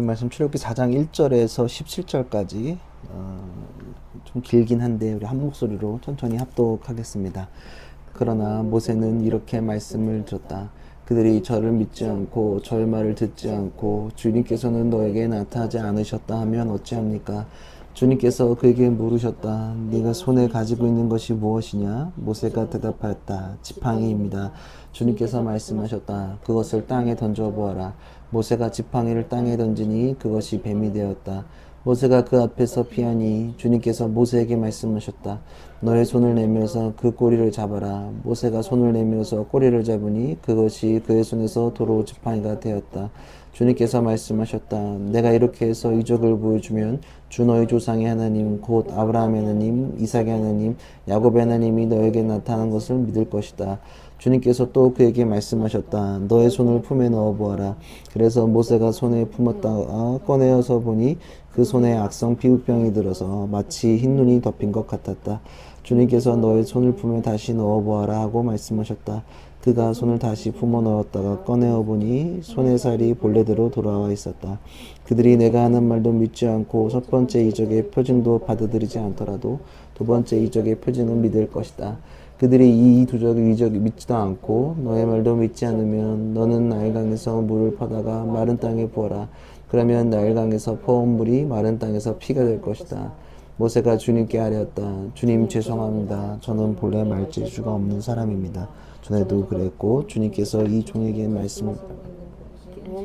말씀 출애굽기 4장 1절에서 17절까지 좀 길긴 한데 우리 한 목소리로 천천히 합독하겠습니다. 그러나 모세는 이렇게 말씀을 들었다. 그들이 저를 믿지 않고 저의 말을 듣지 않고 주님께서는 너에게 나타나지 않으셨다 하면 어찌합니까? 주님께서 그에게 물으셨다. 네가 손에 가지고 있는 것이 무엇이냐? 모세가 대답하였다. 지팡이입니다. 주님께서 말씀하셨다. 그것을 땅에 던져보아라. 모세가 지팡이를 땅에 던지니 그것이 뱀이 되었다. 모세가 그 앞에서 피하니 주님께서 모세에게 말씀하셨다. 너의 손을 내밀어서 그 꼬리를 잡아라. 모세가 손을 내밀어서 꼬리를 잡으니 그것이 그의 손에서 도로 지팡이가 되었다. 주님께서 말씀하셨다. 내가 이렇게 해서 이적을 보여주면 주 너희 조상의 하나님 곧 아브라함의 하나님, 이삭의 하나님, 야곱의 하나님이 너에게 나타난 것을 믿을 것이다. 주님께서 또 그에게 말씀하셨다. 너의 손을 품에 넣어 보아라. 그래서 모세가 손에 품었다가 꺼내어서 보니 그 손에 악성 피부병이 들어서 마치 흰눈이 덮인 것 같았다. 주님께서 너의 손을 품에 다시 넣어 보아라 하고 말씀하셨다. 그가 손을 다시 품어 넣었다가 꺼내어 보니 손의 살이 본래대로 돌아와 있었다. 그들이 내가 하는 말도 믿지 않고 첫 번째 이적의 표징도 받아들이지 않더라도 두 번째 이적의 표징은 믿을 것이다. 그들이 이 두적의 이적을 믿지도 않고 너의 말도 믿지 않으면 너는 나일강에서 물을 퍼다가 마른 땅에 부어라. 그러면 나일강에서 퍼온 물이 마른 땅에서 피가 될 것이다. 모세가 주님께 아뢰었다. 주님 죄송합니다. 저는 본래 말재주가 없는 사람입니다. 전에도 그랬고 주님께서 이 종에게 말씀을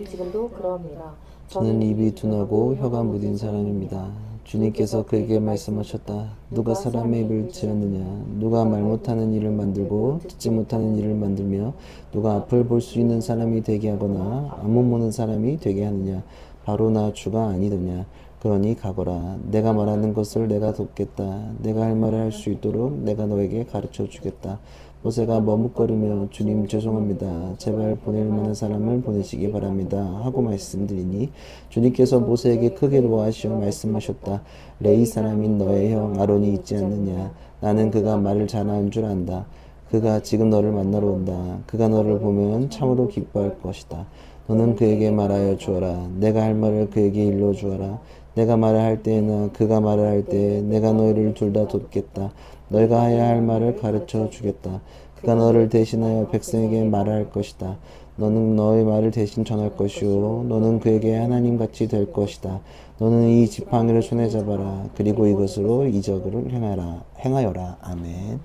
지금도 그러합니다. 저는 입이 둔하고 혀가 무딘 사람입니다. 주님께서 그에게 말씀하셨다. 누가 사람의 입을 지었느냐? 누가 말 못하는 일을 만들고 듣지 못하는 일을 만들며 누가 앞을 볼 수 있는 사람이 되게 하거나 안못 보는 사람이 되게 하느냐? 바로 나 주가 아니더냐? 그러니 가거라. 내가 말하는 것을 내가 돕겠다. 내가 할 말을 할 수 있도록 내가 너에게 가르쳐 주겠다. 모세가 머뭇거리며 주님 죄송합니다. 제발 보낼 만한 사람을 보내시기 바랍니다. 하고 말씀드리니 주님께서 모세에게 크게 노하시어 말씀하셨다. 레위 사람인 너의 형 아론이 있지 않느냐? 나는 그가 말을 잘하는 줄 안다. 그가 지금 너를 만나러 온다. 그가 너를 보면 참으로 기뻐할 것이다. 너는 그에게 말하여 주어라. 내가 할 말을 그에게 일러 주어라. 내가 말을 할 때나 그가 말을 할 때 내가 너희를 둘 다 돕겠다. 너희가 해야 할 말을 가르쳐 주겠다. 그가 너를 대신하여 백성에게 말할 것이다. 너는 너의 말을 대신 전할 것이요 너는 그에게 하나님같이 될 것이다. 너는 이 지팡이를 손에 잡아라. 그리고 이것으로 이적을 행하여라. 아멘.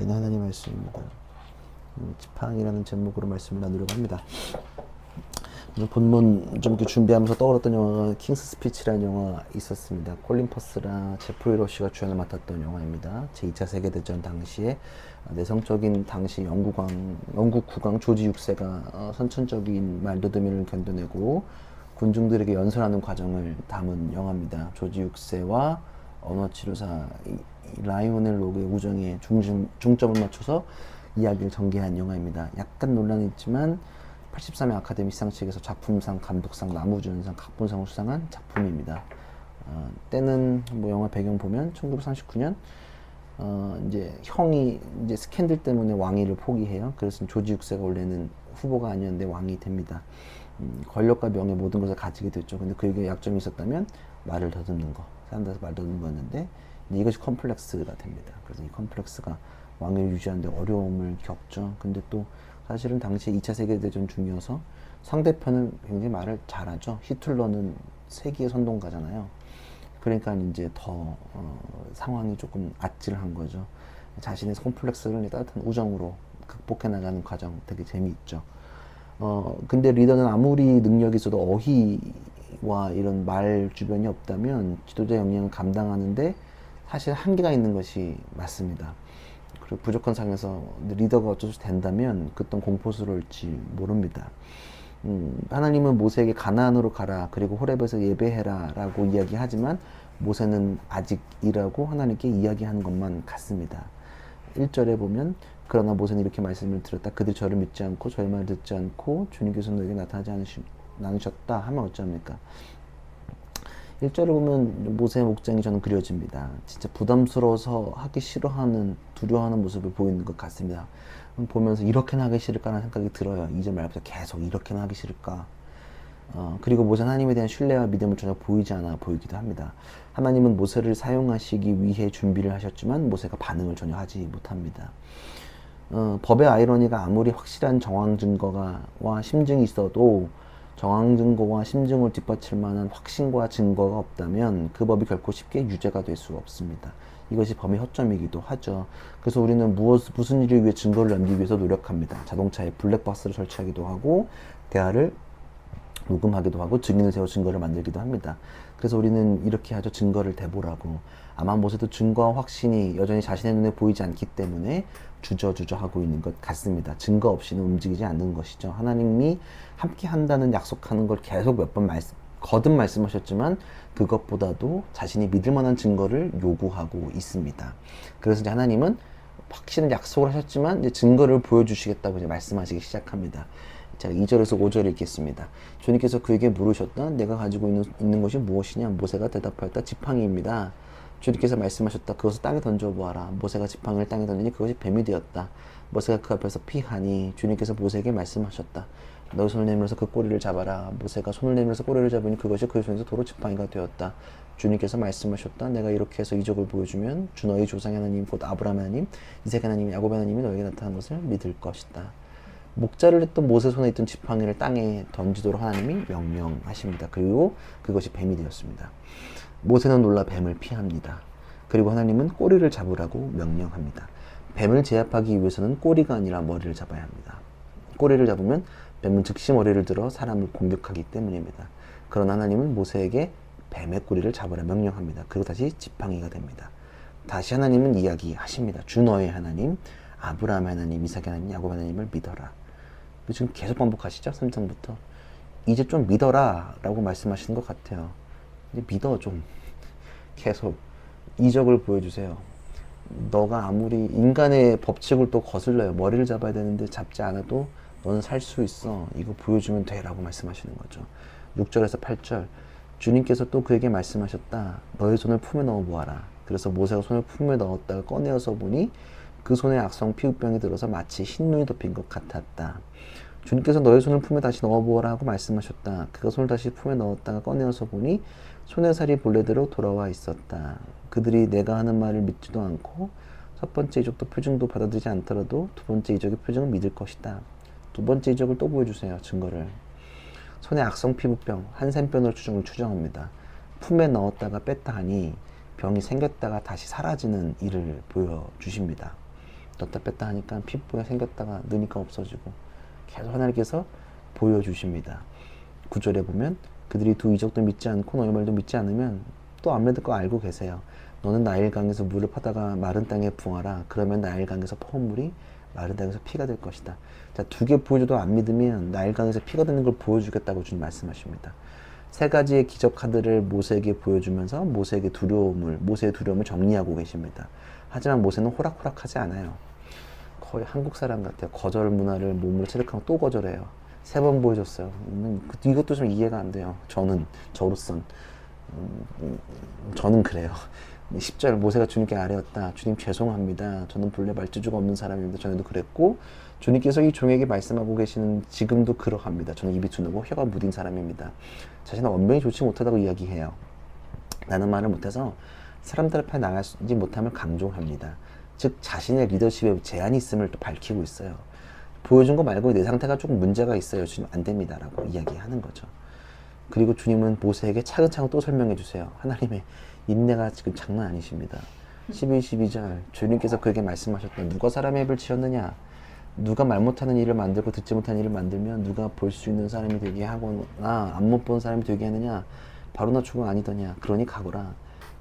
이는 하나님 말씀입니다. 지팡이라는 제목으로 말씀을 나누려고 합니다. 오늘 본문 좀 이렇게 준비하면서 떠올랐던 영화가 킹스 스피치라는 영화 있었습니다. 콜린 퍼스랑 제프리 러쉬가 주연을 맡았던 영화입니다. 제2차 세계대전 당시에 내성적인 당시 영국 국왕 조지 6세가 선천적인 말더듬이를 견뎌내고 군중들에게 연설하는 과정을 담은 영화입니다. 조지 6세와 언어치료사 라이오넬 로그의 우정에 중점을 맞춰서 이야기를 전개한 영화입니다. 약간 논란이 있지만 83회 아카데미 시상식에서 작품상, 감독상, 나무주연상, 각본상을 수상한 작품입니다. 때는 뭐 영화 배경 보면 1939년 이제 형이 이제 스캔들 때문에 왕위를 포기해요. 그래서 조지 6세가 원래는 후보가 아니었는데 왕이 됩니다. 권력과 명예 모든 것을 가지게 됐죠. 근데 그에게 약점이 있었다면 말을 더듬는 거, 사람들한테 말 더듬는 거였는데 이것이 컴플렉스가 됩니다. 그래서 이 컴플렉스가 왕위를 유지하는데 어려움을 겪죠. 근데 또 사실은 당시 2차 세계대전 중이어서 상대편은 굉장히 말을 잘하죠. 히틀러는 세기의 선동가잖아요. 그러니까 이제 더 상황이 조금 아찔한 거죠. 자신의 콤플렉스를 따뜻한 우정으로 극복해 나가는 과정 되게 재미있죠. 근데 리더는 아무리 능력이 있어도 어휘와 이런 말 주변이 없다면 지도자 역량을 감당하는데 사실 한계가 있는 것이 맞습니다. 그리고 부족한 상황에서 리더가 어쩔 수 된다면 그땐 공포스러울지 모릅니다. 하나님은 모세에게 가나안으로 가라 그리고 호렙에서 예배해라 라고 이야기하지만 모세는 아직이라고 하나님께 이야기하는 것만 같습니다. 1절에 보면 그러나 모세는 이렇게 말씀을 드렸다. 그들이 저를 믿지 않고 저의 말을 듣지 않고 주님께서 너에게 나타나지 않으셨다 하면 어찌합니까? 1절을 보면 모세의 목장이 저는 그려집니다. 진짜 부담스러워서 하기 싫어하는, 두려워하는 모습을 보이는 것 같습니다. 보면서 이렇게나 하기 싫을까라는 생각이 들어요. 2절 말부터 계속 이렇게나 하기 싫을까. 그리고 모세는 하나님에 대한 신뢰와 믿음을 전혀 보이지 않아 보이기도 합니다. 하나님은 모세를 사용하시기 위해 준비를 하셨지만 모세가 반응을 전혀 하지 못합니다. 법의 아이러니가 아무리 확실한 정황 증거와 심증이 있어도 정황 증거와 심증을 뒷받칠 만한 확신과 증거가 없다면 그 법이 결코 쉽게 유죄가 될 수 없습니다. 이것이 법의 허점이기도 하죠. 그래서 우리는 무슨 일을 위해 증거를 남기기 위해서 노력합니다. 자동차에 블랙박스를 설치하기도 하고 대화를 녹음하기도 하고 증인을 세워 증거를 만들기도 합니다. 그래서 우리는 이렇게 하죠. 증거를 대보라고. 아마 모세도 증거와 확신이 여전히 자신의 눈에 보이지 않기 때문에 주저주저 하고 있는 것 같습니다. 증거 없이는 움직이지 않는 것이죠. 하나님이 함께 한다는 약속하는 걸 계속 몇 번 거듭 말씀하셨지만 그것보다도 자신이 믿을 만한 증거를 요구하고 있습니다. 그래서 이제 하나님은 확실한 약속을 하셨지만 이제 증거를 보여주시겠다고 이제 말씀하시기 시작합니다. 자, 2절에서 5절 읽겠습니다. 주님께서 그에게 물으셨다. 내가 가지고 있는 것이 무엇이냐? 모세가 대답하였다. 지팡이입니다. 주님께서 말씀하셨다. 그것을 땅에 던져보아라. 모세가 지팡이를 땅에 던지니 그것이 뱀이 되었다. 모세가 그 앞에서 피하니 주님께서 모세에게 말씀하셨다. 너의 손을 내밀어서 그 꼬리를 잡아라. 모세가 손을 내밀어서 꼬리를 잡으니 그것이 그의 손에서 도로 지팡이가 되었다. 주님께서 말씀하셨다. 내가 이렇게 해서 이적을 보여주면 주 너희 조상의 하나님 곧 아브라함 하나님, 이삭의 하나님, 야곱의 하나님이 너에게 나타난 것을 믿을 것이다. 목자를 했던 모세 손에 있던 지팡이를 땅에 던지도록 하나님이 명령하십니다. 그리고 그것이 뱀이 되었습니다. 모세는 놀라 뱀을 피합니다. 그리고 하나님은 꼬리를 잡으라고 명령합니다. 뱀을 제압하기 위해서는 꼬리가 아니라 머리를 잡아야 합니다. 꼬리를 잡으면 뱀은 즉시 머리를 들어 사람을 공격하기 때문입니다. 그러나 하나님은 모세에게 뱀의 꼬리를 잡으라 명령합니다. 그리고 다시 지팡이가 됩니다. 다시 하나님은 이야기하십니다. 주 너의 하나님, 아브라함의 하나님, 이삭의 하나님, 야곱 하나님을 믿어라. 지금 계속 반복하시죠? 3장부터. 이제 좀 믿어라 라고 말씀하시는 것 같아요. 이제 믿어 좀. 계속 이적을 보여주세요. 너가 아무리 인간의 법칙을 또 거슬러요. 머리를 잡아야 되는데 잡지 않아도 너는 살 수 있어. 이거 보여주면 돼 라고 말씀하시는 거죠. 6절에서 8절. 주님께서 또 그에게 말씀하셨다. 너의 손을 품에 넣어 보아라. 그래서 모세가 손을 품에 넣었다가 꺼내어서 보니 그 손에 악성 피부병이 들어서 마치 흰눈이 덮인 것 같았다. 주님께서 너의 손을 품에 다시 넣어보아라 하고 말씀하셨다. 그가 손을 다시 품에 넣었다가 꺼내어서 보니 손의 살이 본래대로 돌아와 있었다. 그들이 내가 하는 말을 믿지도 않고 첫 번째 이적도 표징도 받아들이지 않더라도 두 번째 이적의 표징을 믿을 것이다. 두 번째 이적을 또 보여주세요. 증거를. 손에 악성 피부병, 한센병으로 추정합니다. 품에 넣었다가 뺐다 하니 병이 생겼다가 다시 사라지는 일을 보여주십니다. 넣었다 뺐다 하니까 피부가 생겼다가 느니까 없어지고 계속 하나님께서 보여주십니다. 9절에 보면 그들이 두 이적도 믿지 않고 너희 말도 믿지 않으면 또 안 믿을 거 알고 계세요. 너는 나일강에서 물을 파다가 마른 땅에 부어라. 그러면 나일강에서 퍼온 물이 마른 땅에서 피가 될 것이다. 자, 두 개 보여줘도 안 믿으면 나일강에서 피가 되는 걸 보여주겠다고 주님 말씀하십니다. 세 가지의 기적 카드를 모세에게 보여주면서 모세의 두려움을 정리하고 계십니다. 하지만 모세는 호락호락하지 않아요. 거의 한국 사람 같아요. 거절 문화를 몸으로 체득하고 또 거절해요. 3번 보여줬어요. 이것도 좀 이해가 안 돼요. 저로선. 저는 그래요. 10절 모세가 주님께 아뢰었다. 주님 죄송합니다. 저는 본래 말재주가 없는 사람입니다. 전에도 그랬고 주님께서 이 종에게 말씀하고 계시는 지금도 그러합니다. 저는 입이 둔하고 혀가 무딘 사람입니다. 자신은 언변이 좋지 못하다고 이야기해요. 나는 말을 못해서 사람들 앞에 나가지 못함을 강조합니다. 즉 자신의 리더십에 제한이 있음을 또 밝히고 있어요. 보여준 거 말고 내 상태가 조금 문제가 있어요. 주님 안 됩니다 라고 이야기하는 거죠. 그리고 주님은 모세에게 차근차근 또 설명해 주세요. 하나님의 인내가 지금 장난 아니십니다. 11, 12절 주님께서 그에게 말씀하셨다. 누가 사람의 입을 치었느냐? 누가 말 못하는 일을 만들고 듣지 못하는 일을 만들면 누가 볼 수 있는 사람이 되게 하거나 안 못 본 사람이 되게 하느냐? 바로 나 죽음 아니더냐? 그러니 가거라.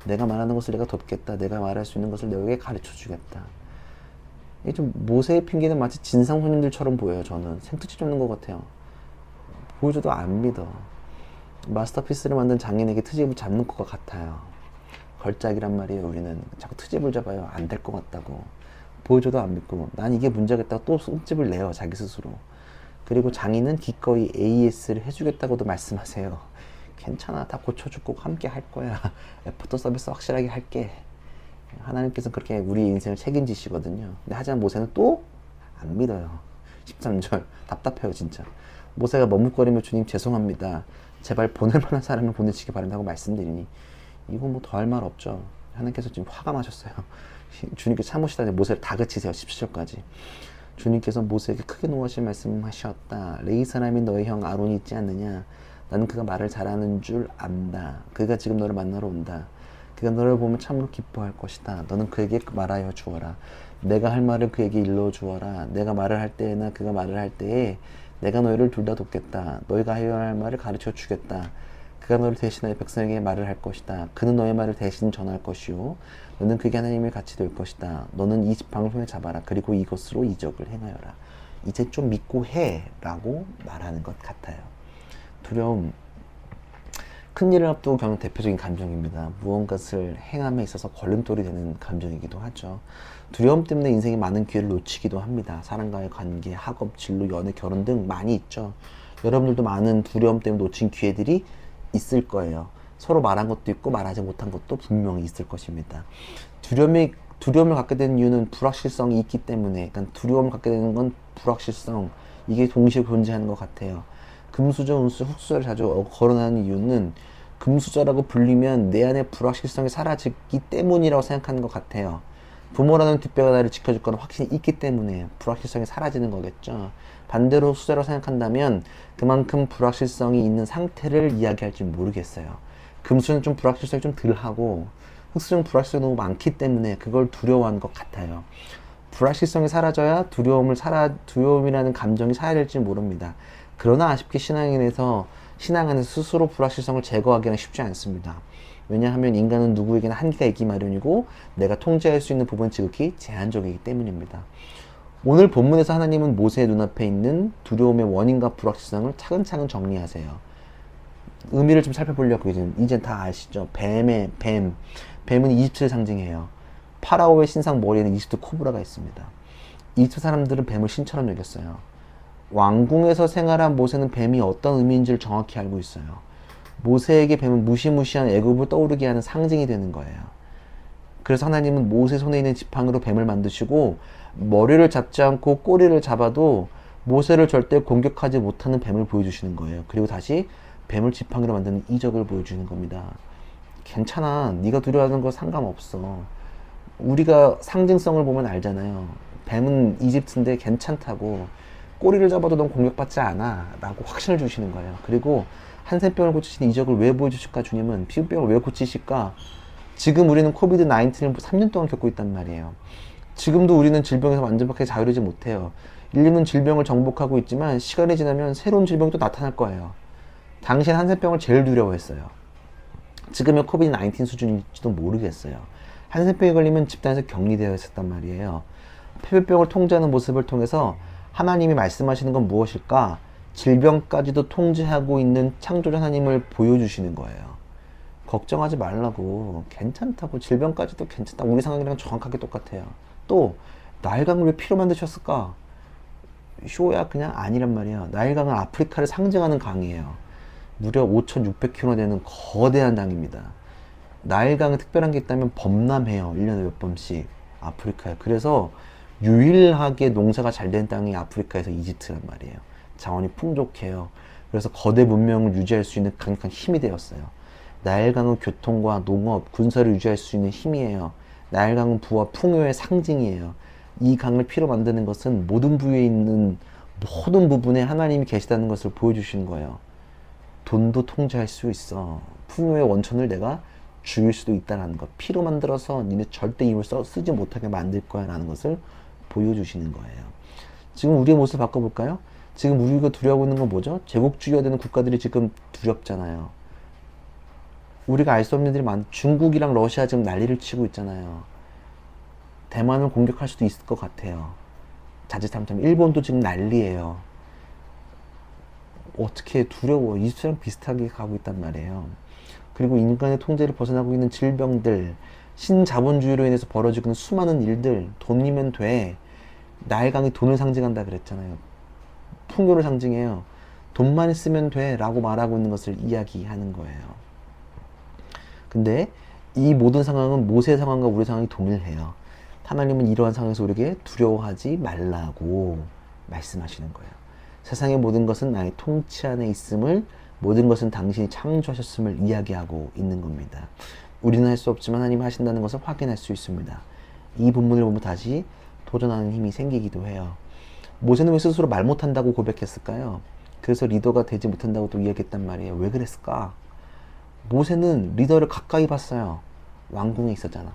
내가 말하는 것을 내가 돕겠다. 내가 말할 수 있는 것을 너에게 가르쳐 주겠다. 이게 좀 모세의 핑계는 마치 진상 손님들처럼 보여요. 저는 생투지 쫓는 것 같아요. 보여줘도 안 믿어. 마스터피스를 만든 장인에게 트집을 잡는 것 같아요. 걸작이란 말이에요. 우리는 자꾸 트집을 잡아요. 안 될 것 같다고. 보여줘도 안 믿고 난 이게 문제겠다고 또 손집을 내요. 자기 스스로. 그리고 장인은 기꺼이 AS를 해주겠다고도 말씀하세요. 괜찮아. 다 고쳐주고 함께 할 거야. 애프터 서비스 확실하게 할게. 하나님께서 그렇게 우리 인생을 책임지시거든요. 근데 하지만 모세는 또 안 믿어요. 13절 답답해요 진짜. 모세가 머뭇거리며 주님 죄송합니다. 제발 보낼 만한 사람을 보내시기 바란다고 말씀드리니 이거 뭐 더 할 말 없죠. 하나님께서 지금 화가 나셨어요. 주님께서 참으시다니 모세를 다그치세요. 17절까지. 주님께서 모세에게 크게 노하실 말씀하셨다. 레위 사람인 너의 형 아론이 있지 않느냐. 나는 그가 말을 잘하는 줄 안다. 그가 지금 너를 만나러 온다. 그가 너를 보면 참으로 기뻐할 것이다. 너는 그에게 말하여 주어라. 내가 할 말을 그에게 일러 주어라. 내가 말을 할 때나 그가 말을 할 때에 내가 너희를 둘 다 돕겠다. 너희가 하여야 할 말을 가르쳐 주겠다. 그가 너를 대신하여 백성에게 말을 할 것이다. 그는 너의 말을 대신 전할 것이요. 너는 그게 하나님의 같이 될 것이다. 너는 이 방송에 잡아라. 그리고 이것으로 이적을 행하여라. 이제 좀 믿고 해 라고 말하는 것 같아요. 두려움, 큰 일을 앞두고 겪는 대표적인 감정입니다. 무언가를 행함에 있어서 걸림돌이 되는 감정이기도 하죠. 두려움 때문에 인생에 많은 기회를 놓치기도 합니다. 사람과의 관계, 학업, 진로, 연애, 결혼 등 많이 있죠. 여러분들도 많은 두려움 때문에 놓친 기회들이 있을 거예요. 서로 말한 것도 있고 말하지 못한 것도 분명히 있을 것입니다. 두려움을 갖게 되는 이유는 불확실성이 있기 때문에, 그러니까 두려움을 갖게 되는 건 불확실성, 이게 동시에 존재하는 것 같아요. 금수저, 운수, 흑수저를 자주 거론하는 이유는 금수저라고 불리면 내 안에 불확실성이 사라지기 때문이라고 생각하는 것 같아요. 부모라는 뒷배가 나를 지켜줄 건 확신이 있기 때문에 불확실성이 사라지는 거겠죠. 반대로 수저라고 생각한다면 그만큼 불확실성이 있는 상태를 이야기할지 모르겠어요. 금수는 좀 불확실성이 좀 덜하고 흑수는 불확실성이 너무 많기 때문에 그걸 두려워하는 것 같아요. 불확실성이 사라져야 두려움이라는 감정이 사라질지 모릅니다. 그러나 아쉽게 신앙 안에서 스스로 불확실성을 제거하기는 쉽지 않습니다. 왜냐하면 인간은 누구에게나 한계가 있기 마련이고 내가 통제할 수 있는 부분은 지극히 제한적이기 때문입니다. 오늘 본문에서 하나님은 모세의 눈앞에 있는 두려움의 원인과 불확실성을 차근차근 정리하세요. 의미를 좀 살펴보려고 이제 다 아시죠? 뱀은 이집트를 상징해요. 파라오의 신상 머리에는 이집트 코브라가 있습니다. 이집트 사람들은 뱀을 신처럼 여겼어요. 왕궁에서 생활한 모세는 뱀이 어떤 의미인지를 정확히 알고 있어요. 모세에게 뱀은 무시무시한 애굽을 떠오르게 하는 상징이 되는 거예요. 그래서 하나님은 모세 손에 있는 지팡이로 뱀을 만드시고 머리를 잡지 않고 꼬리를 잡아도 모세를 절대 공격하지 못하는 뱀을 보여주시는 거예요. 그리고 다시 뱀을 지팡이로 만드는 이적을 보여주는 겁니다. 괜찮아. 네가 두려워하는 거 상관없어. 우리가 상징성을 보면 알잖아요. 뱀은 이집트인데 괜찮다고. 꼬리를 잡아도 넌 공격받지 않아 라고 확신을 주시는 거예요. 그리고 한센병을 고치신 이적을 왜 보여주실까? 주님은 피부병을 왜 고치실까? 지금 우리는 코비드-19을 3년 동안 겪고 있단 말이에요. 지금도 우리는 질병에서 완전하게 자유로지 못해요. 인류는 질병을 정복하고 있지만 시간이 지나면 새로운 질병이 또 나타날 거예요. 당신 한센병을 제일 두려워했어요. 지금의 코비드-19 수준일지도 모르겠어요. 한센병에 걸리면 집단에서 격리되어 있었단 말이에요. 폐병을 통제하는 모습을 통해서 하나님이 말씀하시는 건 무엇일까? 질병까지도 통제하고 있는 창조자 하나님을 보여주시는 거예요. 걱정하지 말라고. 괜찮다고. 질병까지도 괜찮다. 우리 상황이랑 정확하게 똑같아요. 또 나일강을 왜 피로 만드셨을까? 쇼야 그냥 아니란 말이에요. 나일강은 아프리카를 상징하는 강이에요. 무려 5,600km 되는 거대한 강입니다. 나일강에 특별한 게 있다면 범람해요. 1년에 몇 번씩 아프리카에. 그래서 유일하게 농사가 잘 된 땅이 아프리카에서 이집트란 말이에요. 자원이 풍족해요. 그래서 거대 문명을 유지할 수 있는 강력한 힘이 되었어요. 나일강은 교통과 농업, 군사를 유지할 수 있는 힘이에요. 나일강은 부와 풍요의 상징이에요. 이 강을 피로 만드는 것은 모든 부위에 있는 모든 부분에 하나님이 계시다는 것을 보여주시는 거예요. 돈도 통제할 수 있어. 풍요의 원천을 내가 죽일 수도 있다는 것. 피로 만들어서 니네 절대 힘을 쓰지 못하게 만들 거야 라는 것을 보여주시는 거예요. 지금 우리의 모습을 바꿔볼까요? 지금 우리가 두려워하고 있는 건 뭐죠? 제국주의가 되는 국가들이 지금 두렵잖아요. 우리가 알 수 없는 일들이 중국이랑 러시아 지금 난리를 치고 있잖아요. 대만을 공격할 수도 있을 것 같아요. 자칫하면 일본도 지금 난리예요. 어떻게 두려워. 이집트랑 비슷하게 가고 있단 말이에요. 그리고 인간의 통제를 벗어나고 있는 질병들, 신자본주의로 인해서 벌어지고 있는 수많은 일들, 돈이면 돼. 나일강이 돈을 상징한다 그랬잖아요. 풍요를 상징해요. 돈만 있으면 돼 라고 말하고 있는 것을 이야기하는 거예요. 근데 이 모든 상황은 모세의 상황과 우리의 상황이 동일해요. 하나님은 이러한 상황에서 우리에게 두려워하지 말라고 말씀하시는 거예요. 세상의 모든 것은 나의 통치 안에 있음을, 모든 것은 당신이 창조하셨음을 이야기하고 있는 겁니다. 우리는 할 수 없지만 하나님이 하신다는 것을 확인할 수 있습니다. 이 본문을 보면 다시 도전하는 힘이 생기기도 해요. 모세는 왜 스스로 말 못한다고 고백했을까요? 그래서 리더가 되지 못한다고 또 이야기했단 말이에요. 왜 그랬을까? 모세는 리더를 가까이 봤어요. 왕궁에 있었잖아.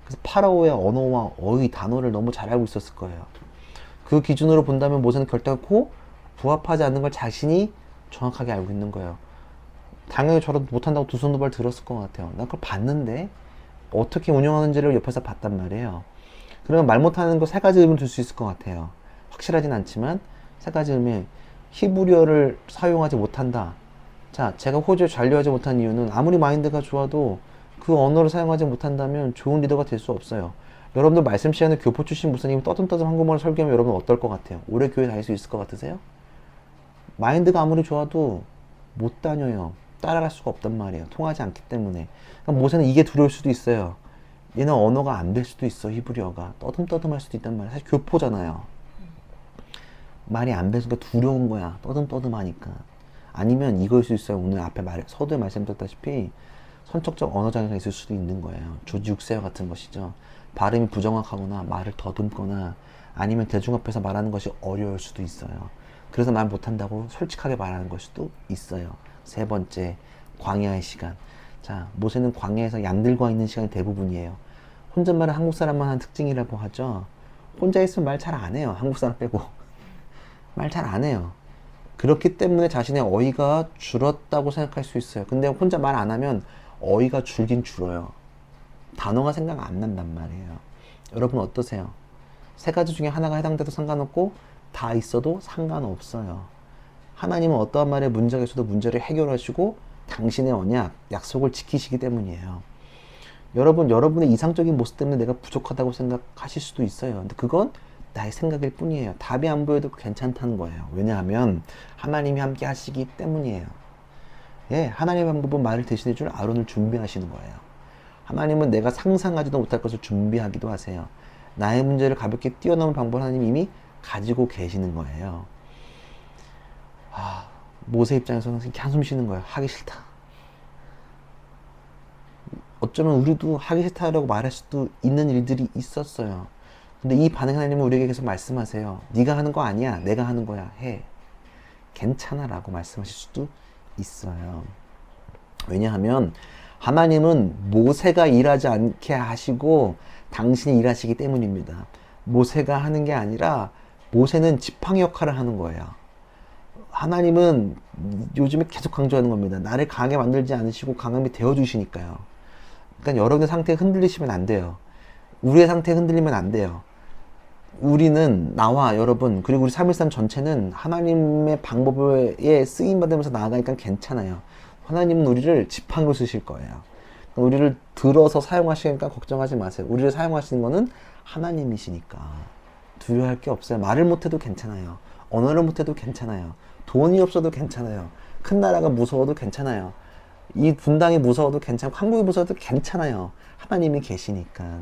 그래서 파라오의 언어와 어휘, 단어를 너무 잘 알고 있었을 거예요. 그 기준으로 본다면 모세는 결단코 부합하지 않는 걸 자신이 정확하게 알고 있는 거예요. 당연히 저라도 못한다고 두 손 두 발 들었을 것 같아요. 난 그걸 봤는데 어떻게 운영하는지를 옆에서 봤단 말이에요. 그러면 말 못하는 거 세 가지 의미를 들 수 있을 것 같아요. 확실하진 않지만 세 가지 의미. 히브리어를 사용하지 못한다. 자, 제가 호주에 잔류하지 못한 이유는 아무리 마인드가 좋아도 그 언어를 사용하지 못한다면 좋은 리더가 될 수 없어요. 여러분들 말씀 시간에 교포 출신 목사님이 떠듬떠듬 한국말을 설교하면 여러분 어떨 것 같아요? 오래 교회 다닐 수 있을 것 같으세요? 마인드가 아무리 좋아도 못 다녀요. 따라갈 수가 없단 말이에요. 통하지 않기 때문에. 그러니까 모세는 이게 두려울 수도 있어요. 얘는 언어가 안 될 수도 있어. 히브리어가 떠듬떠듬 할 수도 있단 말이에요. 사실 교포잖아요. 말이 안 돼서 두려운 거야. 떠듬떠듬 하니까. 아니면 이거일 수 있어요. 오늘 앞에 서두에 말씀드렸다시피 선척적 언어 장애가 있을 수도 있는 거예요. 조지 육세어 같은 것이죠. 발음이 부정확하거나 말을 더듬거나 아니면 대중 앞에서 말하는 것이 어려울 수도 있어요. 그래서 말 못한다고 솔직하게 말하는 걸 수도 있어요. 세 번째, 광야의 시간. 자, 모세는 광야에서 양들과 있는 시간이 대부분이에요. 혼잣말은 한국 사람만 한 특징이라고 하죠. 혼자 있으면 말 잘 안 해요. 한국 사람 빼고. 말 잘 안 해요. 그렇기 때문에 자신의 어휘가 줄었다고 생각할 수 있어요. 근데 혼자 말 안 하면 어휘가 줄긴 줄어요. 단어가 생각 안 난단 말이에요. 여러분 어떠세요? 세 가지 중에 하나가 해당돼도 상관없고 다 있어도 상관없어요. 하나님은 어떠한 말에 문제가 있어도 문제를 해결하시고 당신의 언약, 약속을 지키시기 때문이에요. 여러분의 이상적인 모습 때문에 내가 부족하다고 생각하실 수도 있어요. 근데 그건 나의 생각일 뿐이에요. 답이 안 보여도 괜찮다는 거예요. 왜냐하면 하나님이 함께 하시기 때문이에요. 예, 하나님의 방법은 말을 대신해 줄 아론을 준비하시는 거예요. 하나님은 내가 상상하지도 못할 것을 준비하기도 하세요. 나의 문제를 가볍게 뛰어넘을 방법을 하나님이 이미 가지고 계시는 거예요. 모세 입장에서는 이렇게 한숨 쉬는 거예요. 하기 싫다. 어쩌면 우리도 하기 싫다라고 말할 수도 있는 일들이 있었어요. 근데 이 반응 하나님은 우리에게 계속 말씀하세요. 네가 하는 거 아니야. 내가 하는 거야. 해. 괜찮아 라고 말씀하실 수도 있어요. 왜냐하면 하나님은 모세가 일하지 않게 하시고 당신이 일하시기 때문입니다. 모세가 하는 게 아니라 모세는 지팡이 역할을 하는 거예요. 하나님은 요즘에 계속 강조하는 겁니다. 나를 강하게 만들지 않으시고 강함이 되어주시니까요. 그러니까 여러분의 상태에 흔들리시면 안 돼요. 우리의 상태에 흔들리면 안 돼요. 우리는 나와 여러분 그리고 우리 313 전체는 하나님의 방법에 쓰임받으면서 나아가니까 괜찮아요. 하나님은 우리를 지팡이로 쓰실 거예요. 우리를 들어서 사용하시니까 걱정하지 마세요. 우리를 사용하시는 거는 하나님이시니까 두려워할 게 없어요. 말을 못해도 괜찮아요. 언어를 못해도 괜찮아요. 돈이 없어도 괜찮아요. 큰 나라가 무서워도 괜찮아요. 이 분당이 무서워도 괜찮고 한국이 무서워도 괜찮아요. 하나님이 계시니까.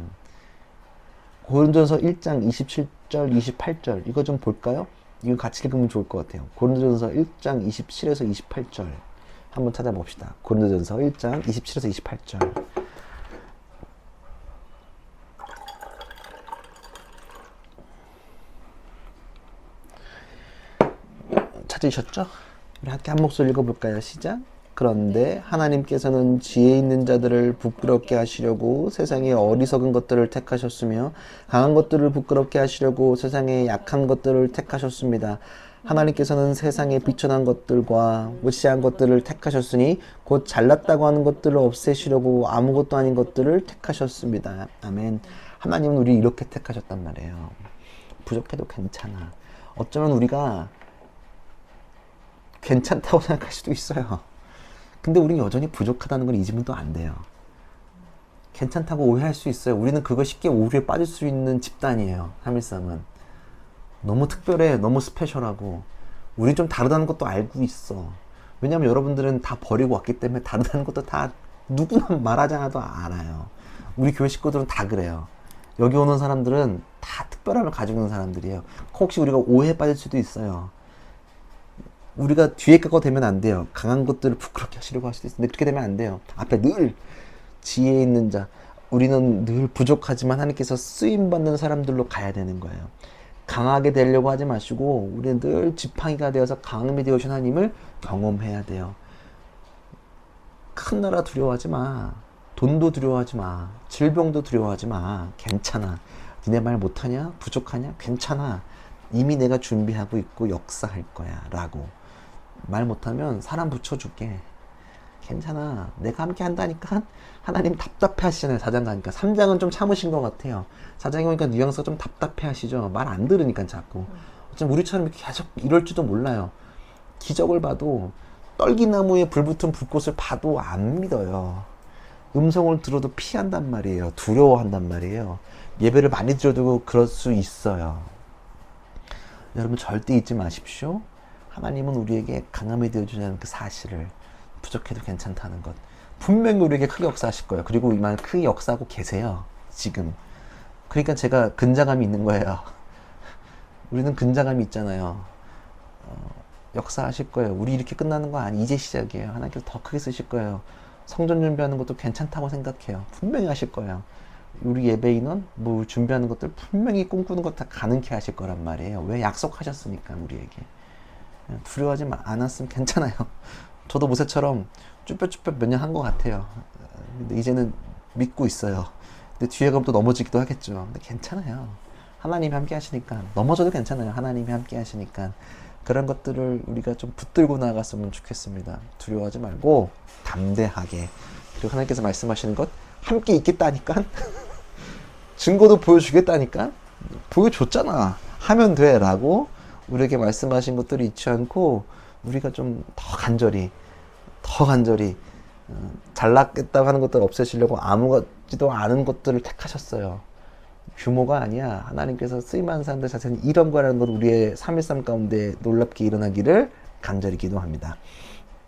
고린도전서 1장 27절 28절 이거 좀 볼까요? 이거 같이 읽으면 좋을 것 같아요. 고린도전서 1장 27에서 28절 한번 찾아봅시다. 고린도전서 1장 27에서 28절 찾으셨죠? 우리 함께 한 목소리 읽어볼까요? 시작! 그런데 하나님께서는 지혜 있는 자들을 부끄럽게 하시려고 세상의 어리석은 것들을 택하셨으며 강한 것들을 부끄럽게 하시려고 세상의 약한 것들을 택하셨습니다. 하나님께서는 세상에 비천한 것들과 무시한 것들을 택하셨으니 곧 잘났다고 하는 것들을 없애시려고 아무것도 아닌 것들을 택하셨습니다. 아멘. 하나님은 우리 이렇게 택하셨단 말이에요. 부족해도 괜찮아. 어쩌면 우리가 괜찮다고 생각할 수도 있어요. 근데 우리는 여전히 부족하다는 걸 잊으면 또 안 돼요. 괜찮다고 오해할 수 있어요. 우리는 그거 쉽게 오류에 빠질 수 있는 집단이에요. 313은. 너무 특별해. 너무 스페셜하고. 우리 좀 다르다는 것도 알고 있어. 왜냐면 여러분들은 다 버리고 왔기 때문에 다르다는 것도 다 누구나 말하지 않아도 알아요. 우리 교회 식구들은 다 그래요. 여기 오는 사람들은 다 특별함을 가지고 있는 사람들이에요. 혹시 우리가 오해에 빠질 수도 있어요. 우리가 뒤에 거가 되면 안 돼요. 강한 것들을 부끄럽게 하시려고 할 수도 있는데 그렇게 되면 안 돼요. 앞에 늘 지혜 있는 자, 우리는 늘 부족하지만 하나님께서 쓰임받는 사람들로 가야 되는 거예요. 강하게 되려고 하지 마시고 우리는 늘 지팡이가 되어서 강함이 되어주신 하나님을 경험해야 돼요. 큰 나라 두려워하지 마. 돈도 두려워하지 마. 질병도 두려워하지 마. 괜찮아. 니네 말 못하냐? 부족하냐? 괜찮아. 이미 내가 준비하고 있고 역사할 거야 라고. 말 못하면 사람 붙여줄게. 괜찮아. 내가 함께 한다니까. 하나님 답답해 하시잖아요. 4장 가니까. 3장은 좀 참으신 것 같아요. 4장에 오니까 뉘앙스가 좀 답답해 하시죠. 말 안 들으니까 자꾸. 어쩜 우리처럼 이렇게 계속 이럴지도 몰라요. 기적을 봐도 떨기나무에 불붙은 불꽃을 봐도 안 믿어요. 음성을 들어도 피한단 말이에요. 두려워한단 말이에요. 예배를 많이 드려도 그럴 수 있어요. 여러분 절대 잊지 마십시오. 하나님은 우리에게 강함이 되어주는 그 사실을, 부족해도 괜찮다는 것, 분명히 우리에게 크게 역사하실 거예요. 그리고 이만 크게 역사하고 계세요. 지금. 그러니까 제가 근자감이 있는 거예요. 우리는 근자감이 있잖아요. 역사하실 거예요. 우리 이렇게 끝나는 거 아니, 이제 시작이에요. 하나님께서 더 크게 쓰실 거예요. 성전 준비하는 것도 괜찮다고 생각해요. 분명히 하실 거예요. 우리 예배 인원, 뭐 준비하는 것들 분명히 꿈꾸는 것 다 가능케 하실 거란 말이에요. 왜? 약속하셨으니까 우리에게. 두려워하지 않았으면 괜찮아요. 저도 모세처럼 쭈뼛쭈뼛 몇 년 한 것 같아요. 근데 이제는 믿고 있어요. 근데 뒤에 가면 또 넘어지기도 하겠죠. 근데 괜찮아요. 하나님이 함께 하시니까. 넘어져도 괜찮아요. 하나님이 함께 하시니까. 그런 것들을 우리가 좀 붙들고 나갔으면 좋겠습니다. 두려워하지 말고 담대하게. 그리고 하나님께서 말씀하시는 것 함께 있겠다니까. 증거도 보여주겠다니까. 보여줬잖아. 하면 돼 라고 우리에게 말씀하신 것들을 잊지 않고 우리가 좀 더 간절히 잘났겠다고 하는 것들을 없애시려고 아무것지도 않은 것들을 택하셨어요. 규모가 아니야. 하나님께서 쓰임하는 사람들 자체는 이런 거라는 것 우리의 313 가운데 놀랍게 일어나기를 간절히 기도합니다.